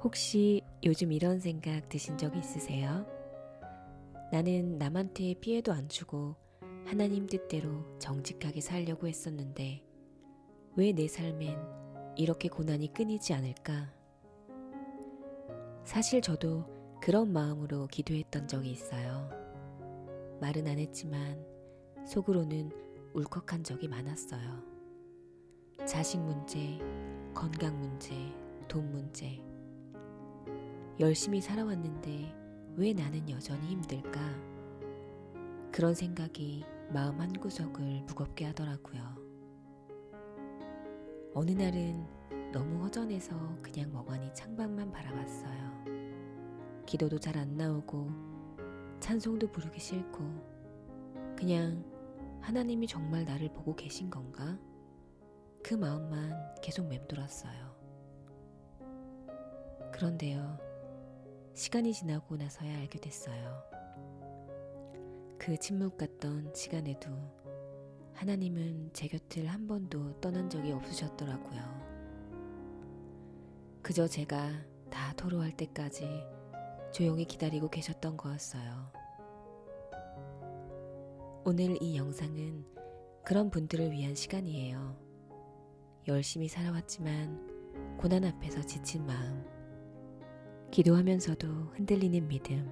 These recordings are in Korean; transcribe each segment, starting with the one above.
혹시 요즘 이런 생각 드신 적 있으세요? 나는 남한테 피해도 안 주고 하나님 뜻대로 정직하게 살려고 했었는데 왜 내 삶엔 이렇게 고난이 끊이지 않을까? 사실 저도 그런 마음으로 기도했던 적이 있어요. 말은 안 했지만 속으로는 울컥한 적이 많았어요. 자식 문제, 건강 문제, 돈 문제. 열심히 살아왔는데 왜 나는 여전히 힘들까? 그런 생각이 마음 한구석을 무겁게 하더라고요. 어느 날은 너무 허전해서 그냥 멍하니 창밖만 바라봤어요. 기도도 잘 안 나오고 찬송도 부르기 싫고 그냥 하나님이 정말 나를 보고 계신 건가? 그 마음만 계속 맴돌았어요. 그런데요, 시간이 지나고 나서야 알게 됐어요. 그 침묵 같던 시간에도 하나님은 제 곁을 한 번도 떠난 적이 없으셨더라고요. 그저 제가 다 토로할 때까지 조용히 기다리고 계셨던 거였어요. 오늘 이 영상은 그런 분들을 위한 시간이에요. 열심히 살아왔지만 고난 앞에서 지친 마음, 기도하면서도 흔들리는 믿음,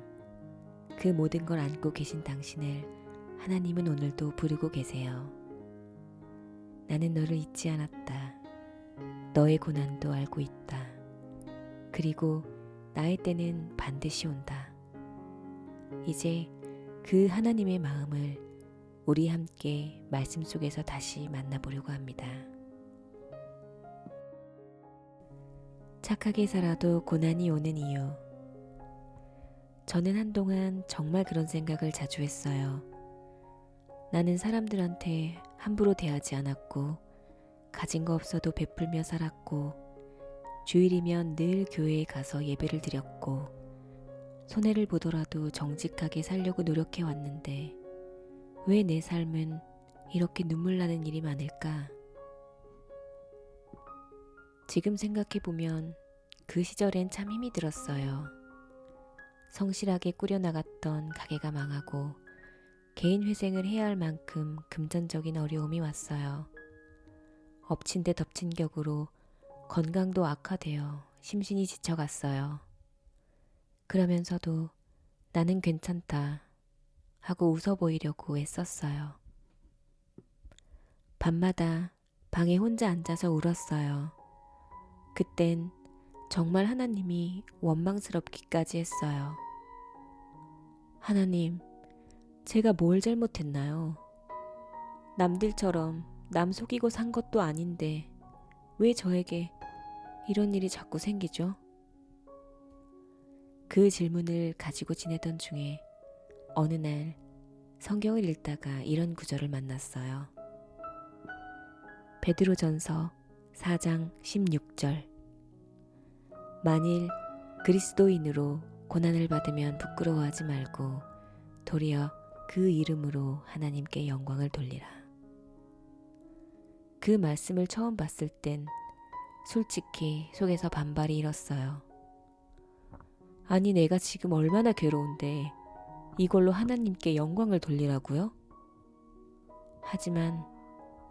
그 모든 걸 안고 계신 당신을 하나님은 오늘도 부르고 계세요. 나는 너를 잊지 않았다. 너의 고난도 알고 있다. 그리고 나의 때는 반드시 온다. 이제 그 하나님의 마음을 우리 함께 말씀 속에서 다시 만나보려고 합니다. 착하게 살아도 고난이 오는 이유. 저는 한동안 정말 그런 생각을 자주 했어요. 나는 사람들한테 함부로 대하지 않았고, 가진 거 없어도 베풀며 살았고, 주일이면 늘 교회에 가서 예배를 드렸고, 손해를 보더라도 정직하게 살려고 노력해 왔는데, 왜 내 삶은 이렇게 눈물 나는 일이 많을까? 지금 생각해보면 그 시절엔 참 힘이 들었어요. 성실하게 꾸려나갔던 가게가 망하고 개인 회생을 해야 할 만큼 금전적인 어려움이 왔어요. 엎친 데 덮친 격으로 건강도 악화되어 심신이 지쳐갔어요. 그러면서도 나는 괜찮다 하고 웃어 보이려고 애썼어요. 밤마다 방에 혼자 앉아서 울었어요. 그땐 정말 하나님이 원망스럽기까지 했어요. 하나님, 제가 뭘 잘못했나요? 남들처럼 남 속이고 산 것도 아닌데 왜 저에게 이런 일이 자꾸 생기죠? 그 질문을 가지고 지내던 중에 어느 날 성경을 읽다가 이런 구절을 만났어요. 베드로전서 4장 16절. 만일 그리스도인으로 고난을 받으면 부끄러워하지 말고 도리어 그 이름으로 하나님께 영광을 돌리라. 그 말씀을 처음 봤을 땐 솔직히 속에서 반발이 일었어요. 아니, 내가 지금 얼마나 괴로운데 이걸로 하나님께 영광을 돌리라고요? 하지만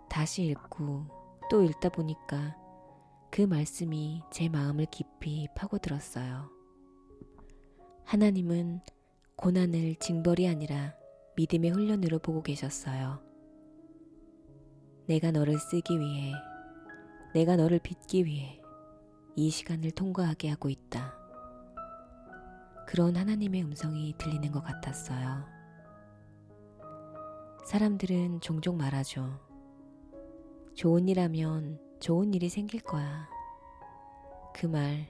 다시 읽고 또 읽다 보니까 그 말씀이 제 마음을 깊이 파고들었어요. 하나님은 고난을 징벌이 아니라 믿음의 훈련으로 보고 계셨어요. 내가 너를 쓰기 위해, 내가 너를 빚기 위해 이 시간을 통과하게 하고 있다. 그런 하나님의 음성이 들리는 것 같았어요. 사람들은 종종 말하죠. 좋은 일 하면 좋은 일이 생길 거야. 그 말,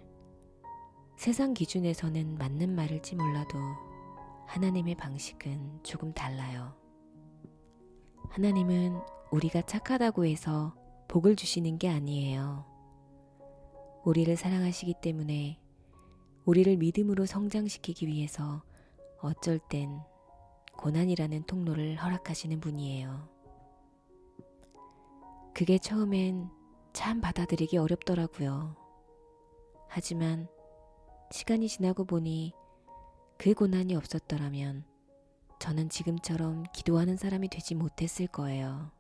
세상 기준에서는 맞는 말일지 몰라도 하나님의 방식은 조금 달라요. 하나님은 우리가 착하다고 해서 복을 주시는 게 아니에요. 우리를 사랑하시기 때문에 우리를 믿음으로 성장시키기 위해서 어쩔 땐 고난이라는 통로를 허락하시는 분이에요. 그게 처음엔 참 받아들이기 어렵더라고요. 하지만 시간이 지나고 보니 그 고난이 없었더라면 저는 지금처럼 기도하는 사람이 되지 못했을 거예요.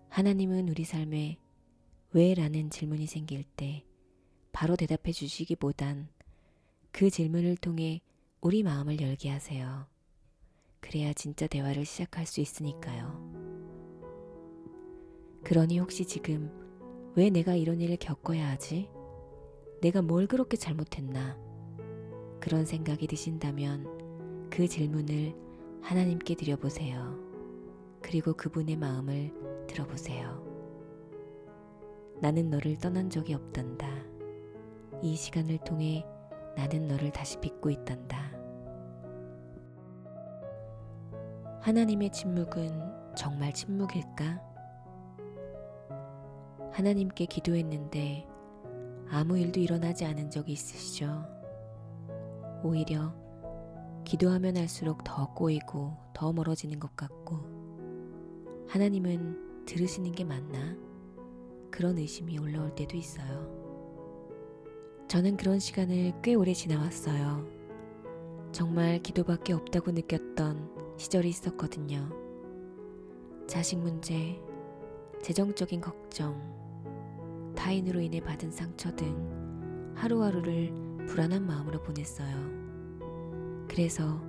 하나님은 우리 삶에 왜? 라는 질문이 생길 때 바로 대답해 주시기보단 그 질문을 통해 우리 마음을 열게 하세요. 그래야 진짜 대화를 시작할 수 있으니까요. 그러니 혹시 지금 왜 내가 이런 일을 겪어야 하지? 내가 뭘 그렇게 잘못했나? 그런 생각이 드신다면 그 질문을 하나님께 드려보세요. 그리고 그분의 마음을 들어보세요. 나는 너를 떠난 적이 없단다. 이 시간을 통해 나는 너를 다시 빚고 있단다. 하나님의 침묵은 정말 침묵일까? 하나님께 기도했는데 아무 일도 일어나지 않은 적이 있으시죠? 오히려 기도하면 할수록 더 꼬이고 더 멀어지는 것 같고 하나님은 들으시는 게 맞나? 그런 의심이 올라올 때도 있어요. 저는 그런 시간을 꽤 오래 지나왔어요. 정말 기도밖에 없다고 느꼈던 시절이 있었거든요. 자식 문제, 재정적인 걱정, 타인으로 인해 받은 상처 등 하루하루를 불안한 마음으로 보냈어요. 그래서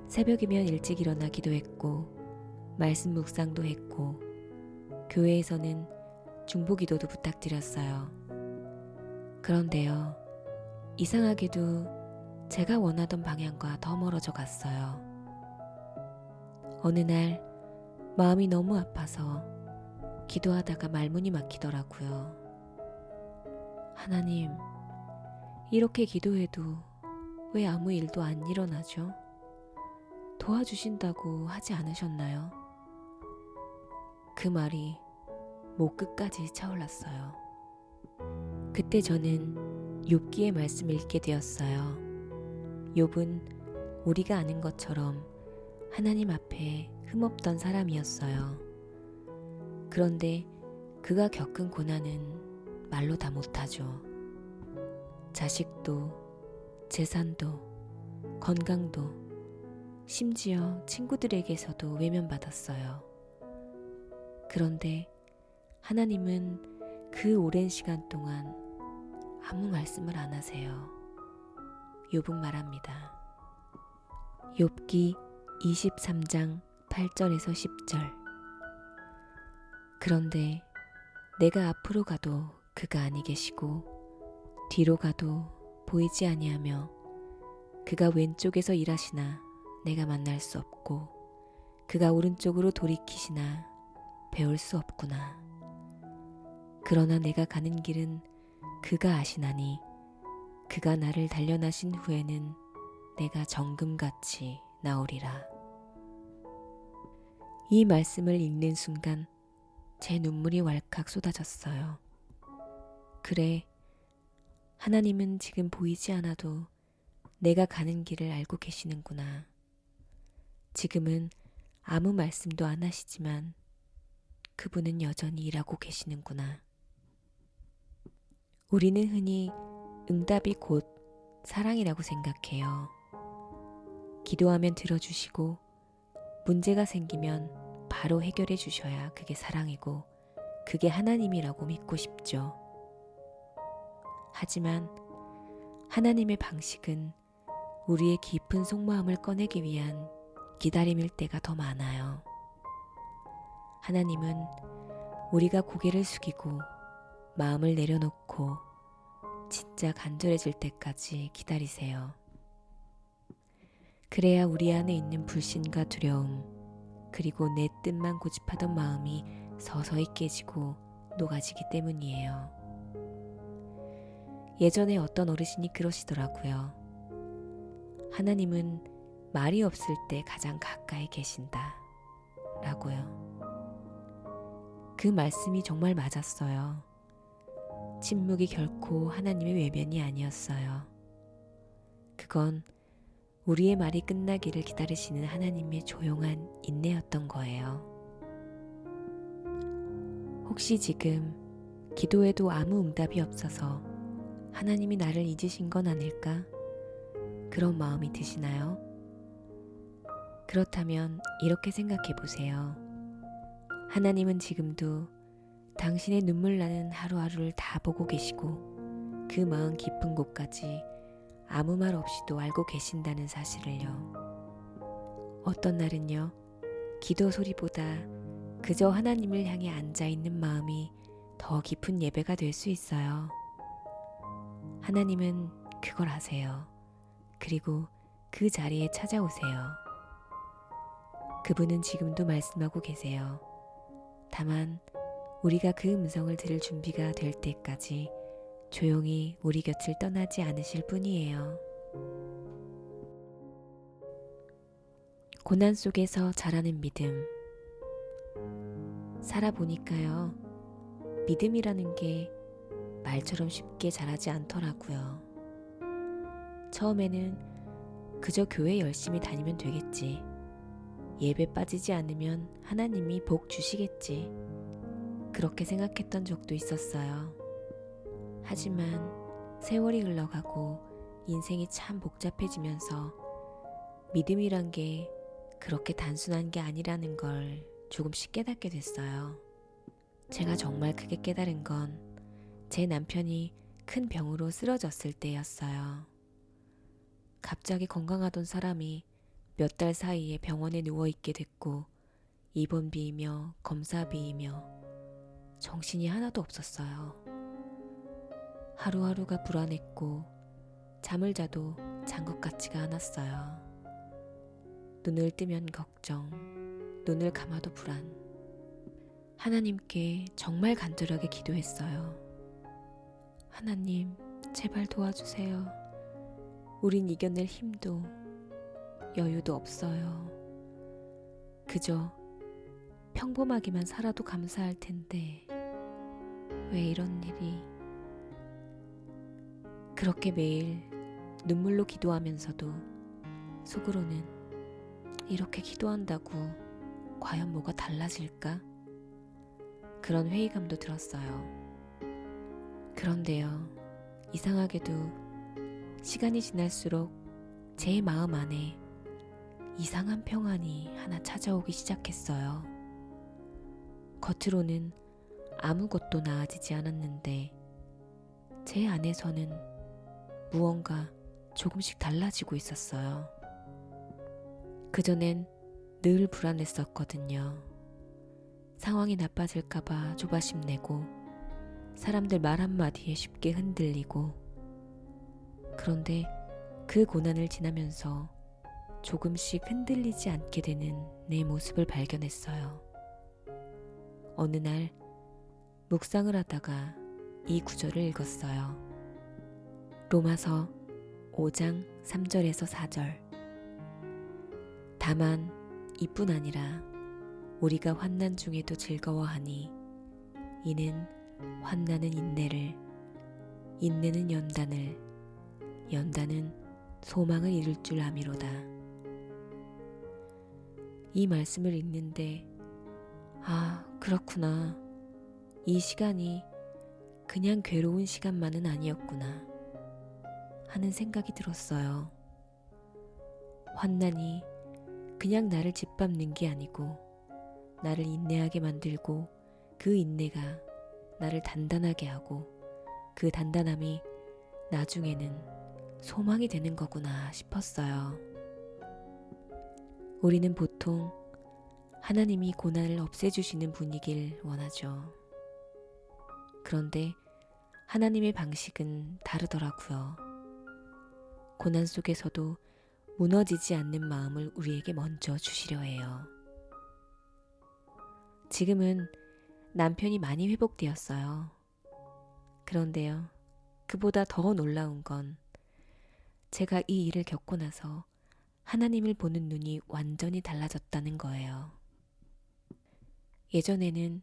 새벽이면 일찍 일어나 기도했고 말씀 묵상도 했고 교회에서는 중보기도도 부탁드렸어요. 그런데요, 이상하게도 제가 원하던 방향과 더 멀어져 갔어요. 어느 날 마음이 너무 아파서 기도하다가 말문이 막히더라고요. 하나님, 이렇게 기도해도 왜 아무 일도 안 일어나죠? 도와주신다고 하지 않으셨나요? 그 말이 목 끝까지 차올랐어요. 그때 저는 욥기의 말씀을 읽게 되었어요. 욥은 우리가 아는 것처럼 하나님 앞에 흠없던 사람이었어요. 그런데 그가 겪은 고난은 말로 다 못하죠. 자식도, 재산도, 건강도, 심지어 친구들에게서도 외면받았어요. 그런데 하나님은 그 오랜 시간 동안 아무 말씀을 안 하세요. 욥은 말합니다. 욥기 23장 8절에서 10절. 그런데 내가 앞으로 가도 그가 아니 계시고 뒤로 가도 보이지 아니하며 그가 왼쪽에서 일하시나 내가 만날 수 없고 그가 오른쪽으로 돌이키시나 배울 수 없구나. 그러나 내가 가는 길은 그가 아시나니 그가 나를 단련하신 후에는 내가 정금같이 나오리라. 이 말씀을 읽는 순간 제 눈물이 왈칵 쏟아졌어요. 그래, 하나님은 지금 보이지 않아도 내가 가는 길을 알고 계시는구나. 지금은 아무 말씀도 안 하시지만 그분은 여전히 일하고 계시는구나. 우리는 흔히 응답이 곧 사랑이라고 생각해요. 기도하면 들어주시고 문제가 생기면 바로 해결해 주셔야 그게 사랑이고 그게 하나님이라고 믿고 싶죠. 하지만 하나님의 방식은 우리의 깊은 속마음을 꺼내기 위한 기다림일 때가 더 많아요. 하나님은 우리가 고개를 숙이고 마음을 내려놓고 진짜 간절해질 때까지 기다리세요. 그래야 우리 안에 있는 불신과 두려움, 그리고 내 뜻만 고집하던 마음이 서서히 깨지고 녹아지기 때문이에요. 예전에 어떤 어르신이 그러시더라고요. 하나님은 말이 없을 때 가장 가까이 계신다 라고요. 그 말씀이 정말 맞았어요. 침묵이 결코 하나님의 외면이 아니었어요. 그건 우리의 말이 끝나기를 기다리시는 하나님의 조용한 인내였던 거예요. 혹시 지금 기도해도 아무 응답이 없어서 하나님이 나를 잊으신 건 아닐까? 그런 마음이 드시나요? 그렇다면 이렇게 생각해 보세요. 하나님은 지금도 당신의 눈물 나는 하루하루를 다 보고 계시고 그 마음 깊은 곳까지 아무 말 없이도 알고 계신다는 사실을요. 어떤 날은요, 기도 소리보다 그저 하나님을 향해 앉아있는 마음이 더 깊은 예배가 될 수 있어요. 하나님은 그걸 아세요. 그리고 그 자리에 찾아오세요. 그분은 지금도 말씀하고 계세요. 다만 우리가 그 음성을 들을 준비가 될 때까지 조용히 우리 곁을 떠나지 않으실 뿐이에요. 고난 속에서 자라는 믿음. 살아보니까요, 믿음이라는 게 말처럼 쉽게 자라지 않더라고요. 처음에는 그저 교회 열심히 다니면 되겠지. 예배 빠지지 않으면 하나님이 복 주시겠지. 그렇게 생각했던 적도 있었어요. 하지만 세월이 흘러가고 인생이 참 복잡해지면서 믿음이란 게 그렇게 단순한 게 아니라는 걸 조금씩 깨닫게 됐어요. 제가 정말 크게 깨달은 건 제 남편이 큰 병으로 쓰러졌을 때였어요. 갑자기 건강하던 사람이 몇 달 사이에 병원에 누워있게 됐고 입원비이며 검사비이며 정신이 하나도 없었어요. 하루하루가 불안했고 잠을 자도 잔 것 같지가 않았어요. 눈을 뜨면 걱정, 눈을 감아도 불안. 하나님께 정말 간절하게 기도했어요. 하나님, 제발 도와주세요. 우린 이겨낼 힘도 여유도 없어요. 그저 평범하게만 살아도 감사할 텐데 왜 이런 일이. 그렇게 매일 눈물로 기도하면서도 속으로는 이렇게 기도한다고 과연 뭐가 달라질까? 그런 회의감도 들었어요. 그런데요, 이상하게도 시간이 지날수록 제 마음 안에 이상한 평안이 하나 찾아오기 시작했어요. 겉으로는 아무것도 나아지지 않았는데 제 안에서는 무언가 조금씩 달라지고 있었어요. 그전엔 늘 불안했었거든요. 상황이 나빠질까봐 조바심 내고 사람들 말 한마디에 쉽게 흔들리고. 그런데 그 고난을 지나면서 조금씩 흔들리지 않게 되는 내 모습을 발견했어요. 어느 날 묵상을 하다가 이 구절을 읽었어요. 로마서 5장 3절에서 4절. 다만 이뿐 아니라 우리가 환난 중에도 즐거워하니 이는 환난은 인내를, 인내는 연단을, 연단은 소망을 이룰 줄 아미로다. 이 말씀을 읽는데 그렇구나. 이 시간이 그냥 괴로운 시간만은 아니었구나 하는 생각이 들었어요. 환난이 그냥 나를 짓밟는 게 아니고 나를 인내하게 만들고 그 인내가 나를 단단하게 하고 그 단단함이 나중에는 소망이 되는 거구나 싶었어요. 우리는 보통 하나님이 고난을 없애주시는 분이길 원하죠. 그런데 하나님의 방식은 다르더라고요. 고난 속에서도 무너지지 않는 마음을 우리에게 먼저 주시려 해요. 지금은 남편이 많이 회복되었어요. 그런데요, 그보다 더 놀라운 건 제가 이 일을 겪고 나서 하나님을 보는 눈이 완전히 달라졌다는 거예요. 예전에는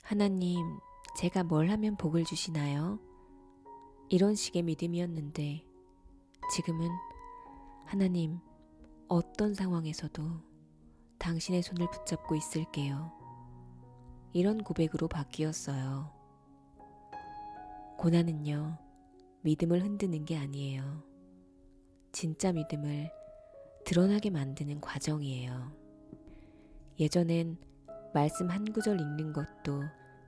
하나님, 제가 뭘 하면 복을 주시나요? 이런 식의 믿음이었는데 지금은 하나님, 어떤 상황에서도 당신의 손을 붙잡고 있을게요. 이런 고백으로 바뀌었어요. 고난은요, 믿음을 흔드는 게 아니에요. 진짜 믿음을 드러나게 만드는 과정이에요. 예전엔 말씀 한 구절 읽는 것도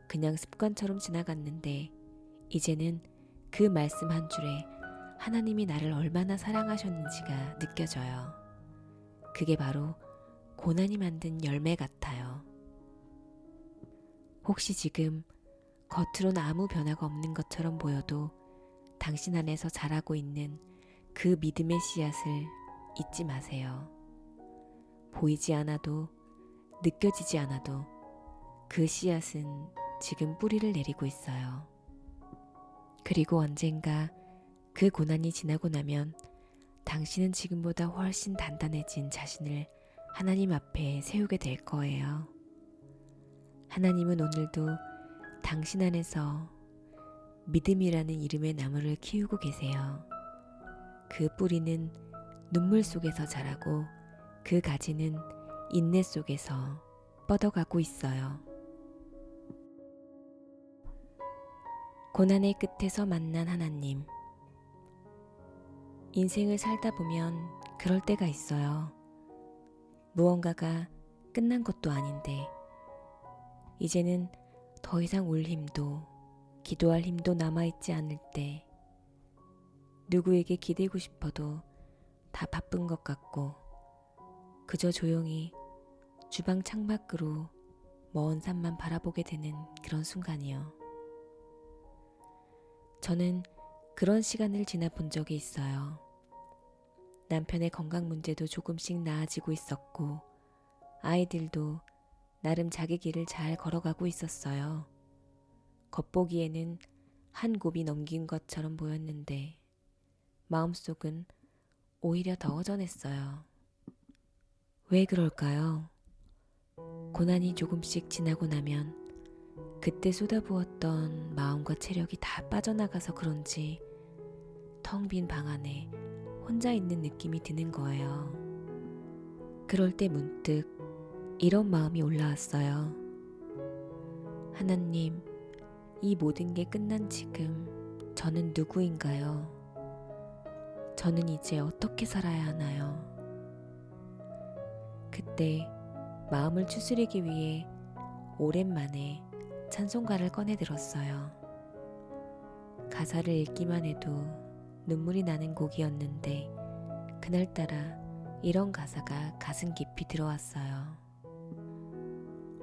그냥 습관처럼 지나갔는데 이제는 그 말씀 한 줄에 하나님이 나를 얼마나 사랑하셨는지가 느껴져요. 그게 바로 고난이 만든 열매 같아요. 혹시 지금 겉으로는 아무 변화가 없는 것처럼 보여도 당신 안에서 자라고 있는 그 믿음의 씨앗을 잊지 마세요. 보이지 않아도 느껴지지 않아도 그 씨앗은 지금 뿌리를 내리고 있어요. 그리고 언젠가 그 고난이 지나고 나면 당신은 지금보다 훨씬 단단해진 자신을 하나님 앞에 세우게 될 거예요. 하나님은 오늘도 당신 안에서 믿음이라는 이름의 나무를 키우고 계세요. 그 뿌리는 눈물 속에서 자라고 그 가지는 인내 속에서 뻗어가고 있어요. 고난의 끝에서 만난 하나님. 인생을 살다 보면 그럴 때가 있어요. 무언가가 끝난 것도 아닌데 이제는 더 이상 울 힘도 기도할 힘도 남아있지 않을 때 누구에게 기대고 싶어도 다 바쁜 것 같고 그저 조용히 주방 창밖으로 먼 산만 바라보게 되는 그런 순간이요. 저는 그런 시간을 지나본 적이 있어요. 남편의 건강 문제도 조금씩 나아지고 있었고 아이들도 나름 자기 길을 잘 걸어가고 있었어요. 겉보기에는 한 곱이 넘긴 것처럼 보였는데 마음속은 오히려 더 허전했어요. 왜 그럴까요? 고난이 조금씩 지나고 나면 그때 쏟아부었던 마음과 체력이 다 빠져나가서 그런지 텅 빈 방 안에 혼자 있는 느낌이 드는 거예요. 그럴 때 문득 이런 마음이 올라왔어요. 하나님, 이 모든 게 끝난 지금 저는 누구인가요? 저는 이제 어떻게 살아야 하나요? 그때 마음을 추스리기 위해 오랜만에 찬송가를 꺼내 들었어요. 가사를 읽기만 해도 눈물이 나는 곡이었는데 그날따라 이런 가사가 가슴 깊이 들어왔어요.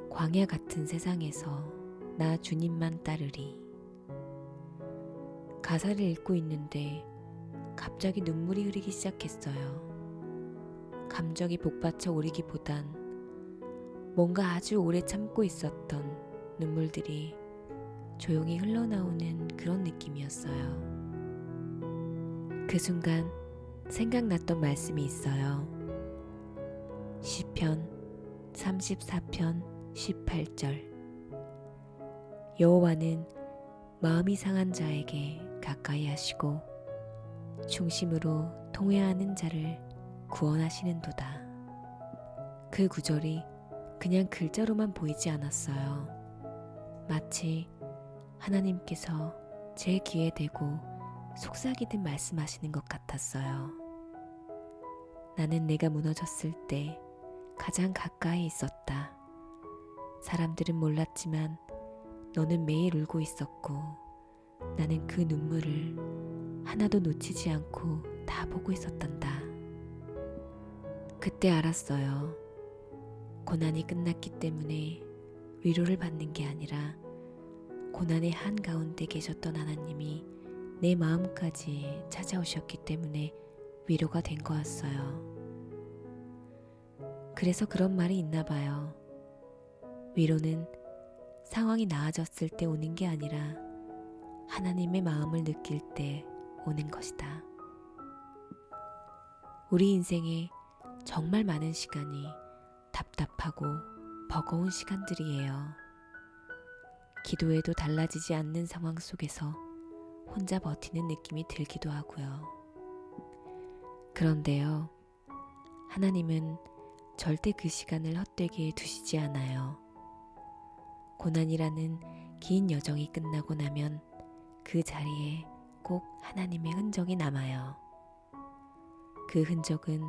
광야 같은 세상에서 나 주님만 따르리. 가사를 읽고 있는데 갑자기 눈물이 흐르기 시작했어요. 감정이 복받쳐 오르기보단 뭔가 아주 오래 참고 있었던 눈물들이 조용히 흘러나오는 그런 느낌이었어요. 그 순간 생각났던 말씀이 있어요. 시편 34편 18절. 여호와는 마음이 상한 자에게 가까이 하시고 중심으로 통회하는 자를 구원하시는도다. 그 구절이 그냥 글자로만 보이지 않았어요. 마치 하나님께서 제 귀에 대고 속삭이듯 말씀하시는 것 같았어요. 나는 내가 무너졌을 때 가장 가까이 있었다. 사람들은 몰랐지만 너는 매일 울고 있었고 나는 그 눈물을 하나도 놓치지 않고 다 보고 있었단다. 그때 알았어요. 고난이 끝났기 때문에 위로를 받는 게 아니라 고난의 한가운데 계셨던 하나님이 내 마음까지 찾아오셨기 때문에 위로가 된 거였어요. 그래서 그런 말이 있나 봐요. 위로는 상황이 나아졌을 때 오는 게 아니라 하나님의 마음을 느낄 때 오는 것이다. 우리 인생에 정말 많은 시간이 답답하고 버거운 시간들이에요. 기도해도 달라지지 않는 상황 속에서 혼자 버티는 느낌이 들기도 하고요. 그런데요, 하나님은 절대 그 시간을 헛되게 두시지 않아요. 고난이라는 긴 여정이 끝나고 나면 그 자리에 꼭 하나님의 흔적이 남아요. 그 흔적은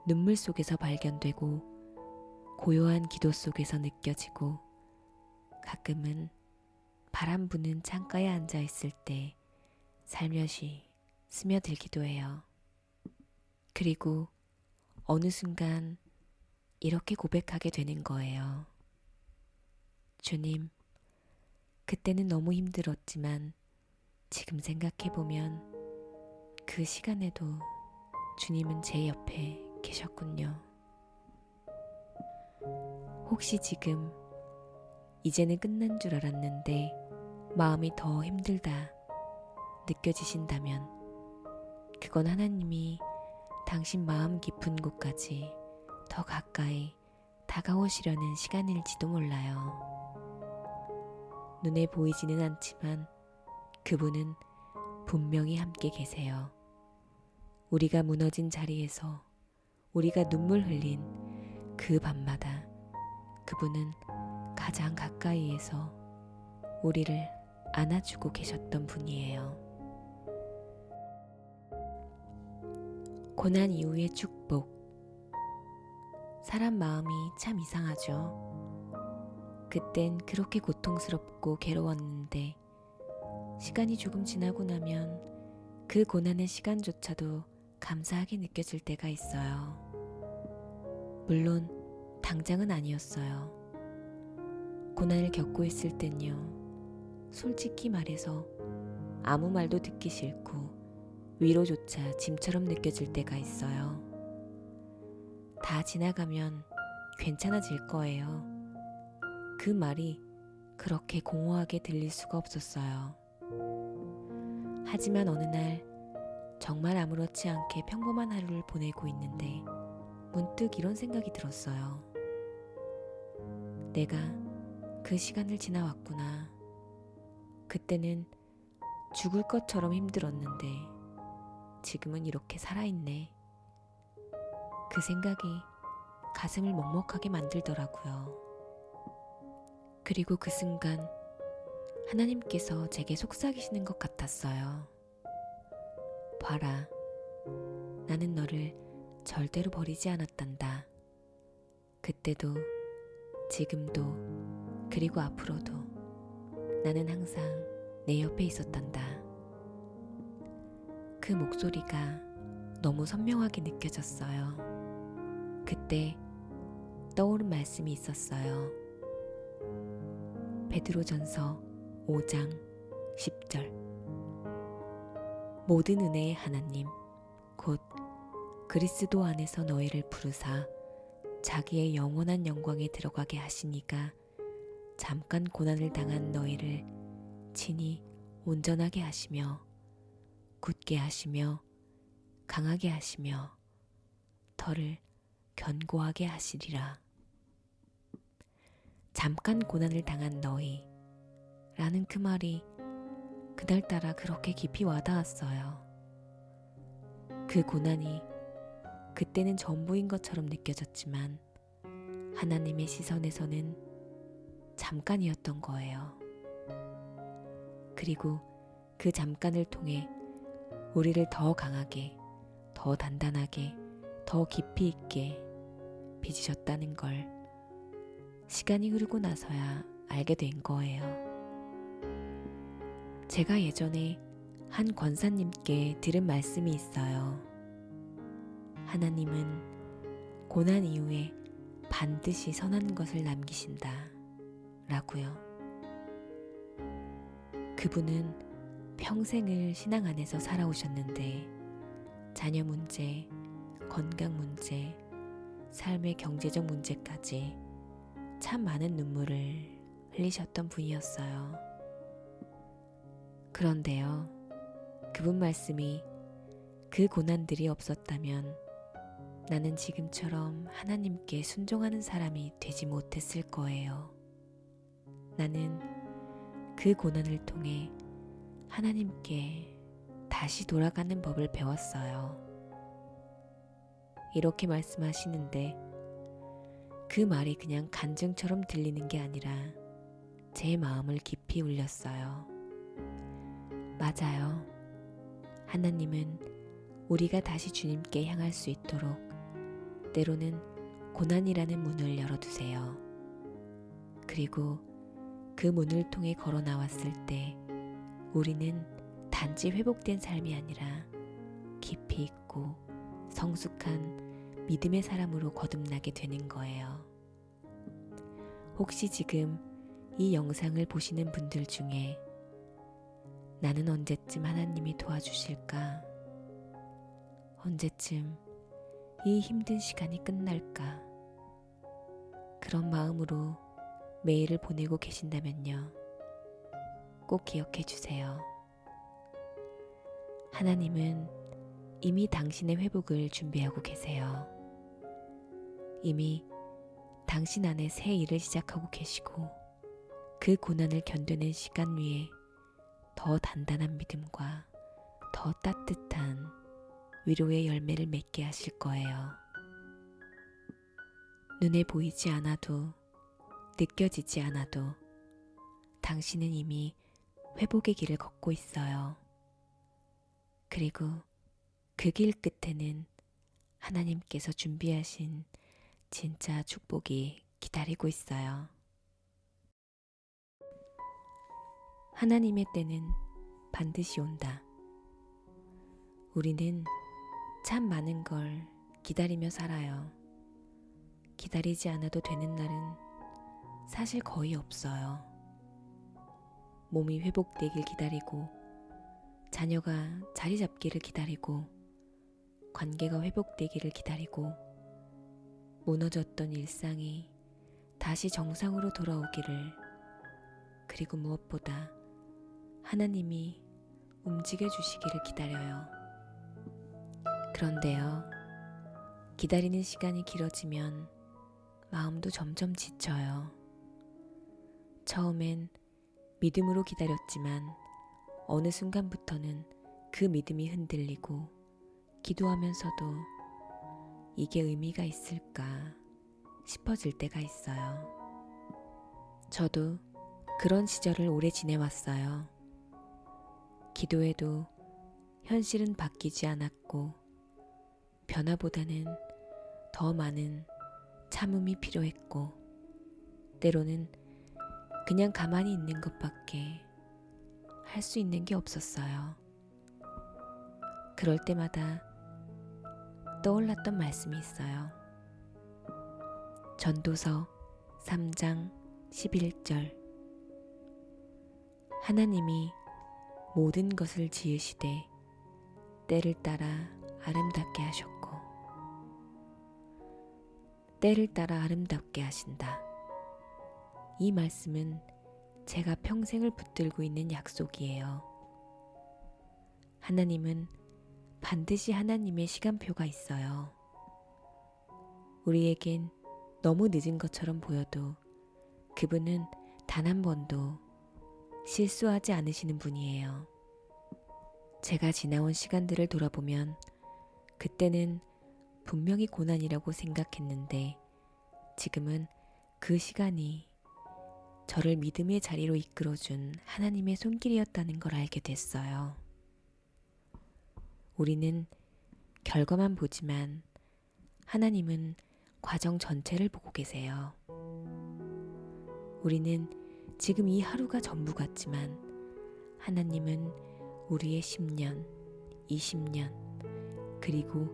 눈물 속에서 발견되고 고요한 기도 속에서 느껴지고 가끔은 바람 부는 창가에 앉아 있을 때 살며시 스며들기도 해요. 그리고 어느 순간 이렇게 고백하게 되는 거예요. 주님, 그때는 너무 힘들었지만 지금 생각해보면 그 시간에도 주님은 제 옆에 계셨군요. 혹시 지금 이제는 끝난 줄 알았는데 마음이 더 힘들다 느껴지신다면 그건 하나님이 당신 마음 깊은 곳까지 더 가까이 다가오시려는 시간일지도 몰라요. 눈에 보이지는 않지만 그분은 분명히 함께 계세요. 우리가 무너진 자리에서 우리가 눈물 흘린 그 밤마다 그분은 가장 가까이에서 우리를 안아주고 계셨던 분이에요. 고난 이후의 축복. 사람 마음이 참 이상하죠. 그땐 그렇게 고통스럽고 괴로웠는데 시간이 조금 지나고 나면 그 고난의 시간조차도 감사하게 느껴질 때가 있어요. 물론 당장은 아니었어요. 고난을 겪고 있을 땐요, 솔직히 말해서 아무 말도 듣기 싫고 위로조차 짐처럼 느껴질 때가 있어요. 다 지나가면 괜찮아질 거예요. 그 말이 그렇게 공허하게 들릴 수가 없었어요. 하지만 어느 날 정말 아무렇지 않게 평범한 하루를 보내고 있는데 문득 이런 생각이 들었어요. 내가 그 시간을 지나왔구나. 그때는 죽을 것처럼 힘들었는데 지금은 이렇게 살아있네. 그 생각이 가슴을 먹먹하게 만들더라고요. 그리고 그 순간 하나님께서 제게 속삭이시는 것 같았어요. 봐라, 나는 너를 절대로 버리지 않았단다. 그때도, 지금도, 그리고 앞으로도 나는 항상 내 옆에 있었단다. 그 목소리가 너무 선명하게 느껴졌어요. 그때 떠오른 말씀이 있었어요. 베드로전서 5장 10절. 모든 은혜의 하나님 곧 그리스도 안에서 너희를 부르사 자기의 영원한 영광에 들어가게 하시니가 잠깐 고난을 당한 너희를 친히 온전하게 하시며 굳게 하시며 강하게 하시며 더를 견고하게 하시리라. 잠깐 고난을 당한 너희 라는 그 말이 그날따라 그렇게 깊이 와닿았어요. 그 고난이 그때는 전부인 것처럼 느껴졌지만 하나님의 시선에서는 잠깐이었던 거예요. 그리고 그 잠깐을 통해 우리를 더 강하게, 더 단단하게, 더 깊이 있게 빚으셨다는 걸 시간이 흐르고 나서야 알게 된 거예요. 제가 예전에 한 권사님께 들은 말씀이 있어요. 하나님은 고난 이후에 반드시 선한 것을 남기신다 라고요. 그분은 평생을 신앙 안에서 살아오셨는데 자녀 문제, 건강 문제, 삶의 경제적 문제까지 참 많은 눈물을 흘리셨던 분이었어요. 그런데요, 그분 말씀이 그 고난들이 없었다면 나는 지금처럼 하나님께 순종하는 사람이 되지 못했을 거예요. 나는 그 고난을 통해 하나님께 다시 돌아가는 법을 배웠어요. 이렇게 말씀하시는데 그 말이 그냥 간증처럼 들리는 게 아니라 제 마음을 깊이 울렸어요. 맞아요. 하나님은 우리가 다시 주님께 향할 수 있도록 때로는 고난이라는 문을 열어두세요. 그리고 그 문을 통해 걸어 나왔을 때 우리는 단지 회복된 삶이 아니라 깊이 있고 성숙한 믿음의 사람으로 거듭나게 되는 거예요. 혹시 지금 이 영상을 보시는 분들 중에 나는 언제쯤 하나님이 도와주실까? 언제쯤 이 힘든 시간이 끝날까? 그런 마음으로 메일을 보내고 계신다면요. 꼭 기억해 주세요. 하나님은 이미 당신의 회복을 준비하고 계세요. 이미 당신 안에 새 일을 시작하고 계시고 그 고난을 견뎌낸 시간 위에 더 단단한 믿음과 더 따뜻한 위로의 열매를 맺게 하실 거예요. 눈에 보이지 않아도 느껴지지 않아도 당신은 이미 회복의 길을 걷고 있어요. 그리고 그 길 끝에는 하나님께서 준비하신 진짜 축복이 기다리고 있어요. 하나님의 때는 반드시 온다. 우리는 참 많은 걸 기다리며 살아요. 기다리지 않아도 되는 날은 사실 거의 없어요. 몸이 회복되길 기다리고, 자녀가 자리 잡기를 기다리고, 관계가 회복되기를 기다리고, 무너졌던 일상이 다시 정상으로 돌아오기를, 그리고 무엇보다 하나님이 움직여 주시기를 기다려요. 그런데요, 기다리는 시간이 길어지면 마음도 점점 지쳐요. 처음엔 믿음으로 기다렸지만 어느 순간부터는 그 믿음이 흔들리고 기도하면서도 이게 의미가 있을까 싶어질 때가 있어요. 저도 그런 시절을 오래 지내왔어요. 기도해도 현실은 바뀌지 않았고 변화보다는 더 많은 참음이 필요했고 때로는 그냥 가만히 있는 것밖에 할 수 있는 게 없었어요. 그럴 때마다 떠올랐던 말씀이 있어요. 전도서 3장 11절 하나님이 모든 것을 지으시되 때를 따라 아름답게 하셨고 때를 따라 아름답게 하신다. 이 말씀은 제가 평생을 붙들고 있는 약속이에요. 하나님은 반드시 하나님의 시간표가 있어요. 우리에겐 너무 늦은 것처럼 보여도 그분은 단 한 번도 실수하지 않으시는 분이에요. 제가 지나온 시간들을 돌아보면 그때는 분명히 고난이라고 생각했는데 지금은 그 시간이 저를 믿음의 자리로 이끌어준 하나님의 손길이었다는 걸 알게 됐어요. 우리는 결과만 보지만 하나님은 과정 전체를 보고 계세요. 우리는 지금 이 하루가 전부 같지만 하나님은 우리의 10년, 20년, 그리고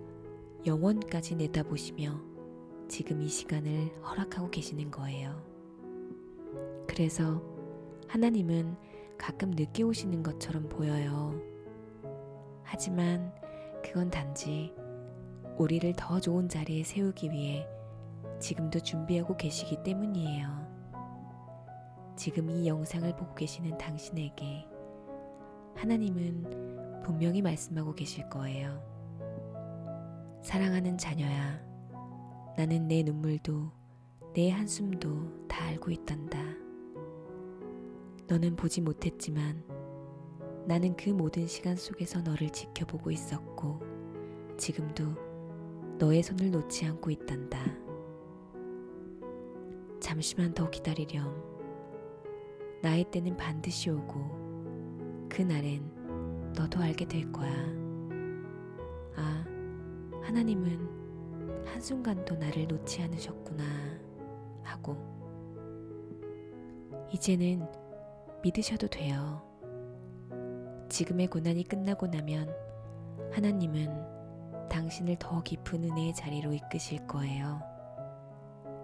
영원까지 내다보시며 지금 이 시간을 허락하고 계시는 거예요. 그래서 하나님은 가끔 늦게 오시는 것처럼 보여요. 하지만 그건 단지 우리를 더 좋은 자리에 세우기 위해 지금도 준비하고 계시기 때문이에요. 지금 이 영상을 보고 계시는 당신에게 하나님은 분명히 말씀하고 계실 거예요. 사랑하는 자녀야, 나는 내 눈물도 내 한숨도 다 알고 있단다. 너는 보지 못했지만 나는 그 모든 시간 속에서 너를 지켜보고 있었고 지금도 너의 손을 놓지 않고 있단다. 잠시만 더 기다리렴. 나의 때는 반드시 오고 그날엔 너도 알게 될 거야. 하나님은 한순간도 나를 놓지 않으셨구나 하고, 이제는 믿으셔도 돼요. 지금의 고난이 끝나고 나면 하나님은 당신을 더 깊은 은혜의 자리로 이끄실 거예요.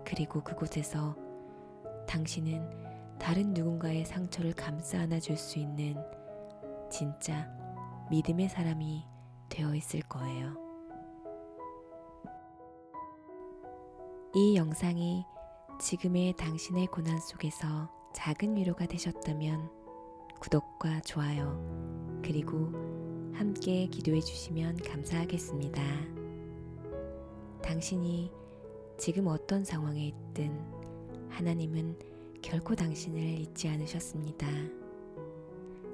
그리고 그곳에서 당신은 다른 누군가의 상처를 감싸 안아줄 수 있는 진짜 믿음의 사람이 되어 있을 거예요. 이 영상이 지금의 당신의 고난 속에서 작은 위로가 되셨다면 구독과 좋아요, 그리고 함께 기도해 주시면 감사하겠습니다. 당신이 지금 어떤 상황에 있든 하나님은 결코 당신을 잊지 않으셨습니다.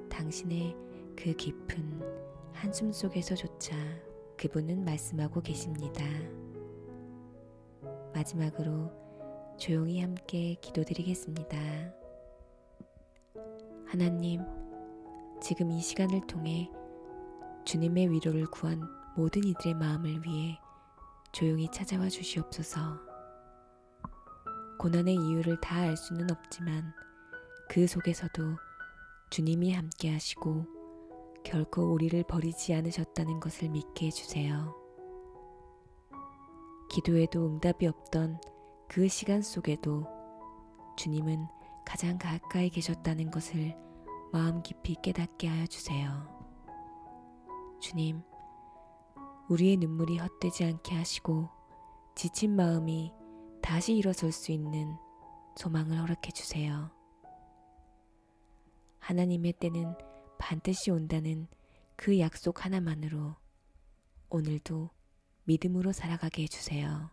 당신의 그 깊은 한숨 속에서조차 그분은 말씀하고 계십니다. 마지막으로 조용히 함께 기도드리겠습니다. 하나님, 지금 이 시간을 통해 주님의 위로를 구한 모든 이들의 마음을 위해 조용히 찾아와 주시옵소서. 고난의 이유를 다 알 수는 없지만 그 속에서도 주님이 함께 하시고 결코 우리를 버리지 않으셨다는 것을 믿게 해주세요. 기도에도 응답이 없던 그 시간 속에도 주님은 가장 가까이 계셨다는 것을 마음 깊이 깨닫게 하여 주세요. 주님, 우리의 눈물이 헛되지 않게 하시고 지친 마음이 다시 일어설 수 있는 소망을 허락해 주세요. 하나님의 때는 반드시 온다는 그 약속 하나만으로 오늘도 믿음으로 살아가게 해주세요.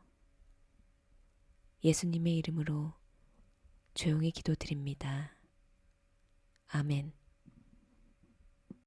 예수님의 이름으로 조용히 기도드립니다. 아멘.